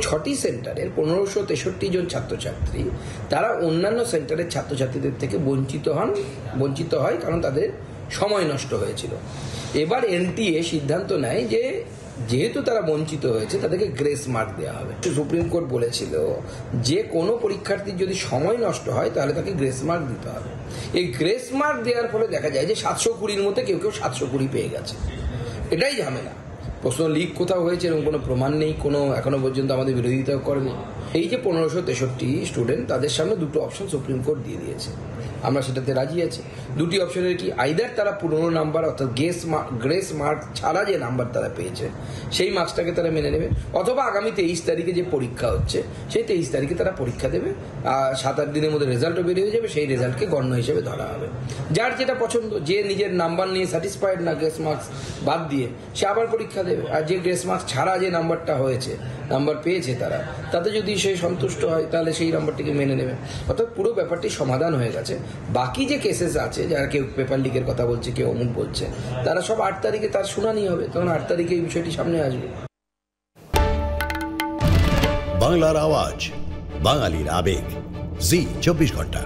6টি সেন্টারের 1563 জন ছাত্রছাত্রী তারা অন্যান্য সেন্টারের ছাত্রছাত্রীদের থেকে বঞ্চিত হয়, কারণ তাদের সময় নষ্ট হয়েছিল। এবার এনটিএ সিদ্ধান্ত নেয় যে যেহেতু তারা বঞ্চিত হয়েছে তাদেরকে গ্রেস মার্ক দেওয়া হবে। সুপ্রিম কোর্ট বলেছিল যে কোনো পরীক্ষার্থীর যদি সময় নষ্ট হয় তাহলে তাকে গ্রেস মার্ক দিতে হবে। এই গ্রেস মার্ক দেওয়ার ফলে দেখা যায় যে 720-র মধ্যে কেউ 720 পেয়ে গেছে। এটাই ঝামেলা। প্রশ্ন লিক কোথাও হয়েছে এরকম কোনো প্রমাণ নেই, কোনো এখনো পর্যন্ত আমাদের বিরোধিতা করেনি। এই যে 1563 স্টুডেন্ট, তাদের সামনে দুটো অপশন সুপ্রিম কোর্ট দিয়ে দিয়েছে, আমরা সেটাতে রাজি আছি। দুটি অপশনের কি, আইদার তারা পুরনো নাম্বার অর্থাৎ গ্রেস মার্ক ছাড়া যে নাম্বার তারা পেয়েছে সেই মার্কসটাকে তারা মেনে নেবে, অথবা আগামী 23 তারিখে যে পরীক্ষা হচ্ছে সেই 23 তারিখে তারা পরীক্ষা দেবে, 7-8 দিনের মধ্যে রেজাল্টও বেরিয়ে যাবে, সেই রেজাল্টকে গণ্য হিসেবে ধরা হবে। যার যেটা পছন্দ, যে নিজের নাম্বার নিয়ে স্যাটিসফাইড না গ্রেস মার্কস বাদ দিয়ে, সে আবার পরীক্ষা দেবে। আর যে গ্রেস মার্কস ছাড়া যে নাম্বারটা হয়েছে, নাম্বার পেয়েছে তারা, তাতে যদি সে সন্তুষ্ট হয় তাহলে সেই নাম্বারটিকে মেনে নেবে। অর্থাৎ পুরো ব্যাপারটি সমাধান হয়ে গেছে। বাকি যে কেসেস আছে, যারা কেউ পেপার লিকের কথা বলছে, কেউ অমুক বলছে, তারা সব 8 তারিখে তার শুনানি হবে, তখন 8 তারিখে এই বিষয়টি সামনে আসবে। বাংলার আওয়াজ, বাঙালির আবেগ, জি 24 ঘন্টা।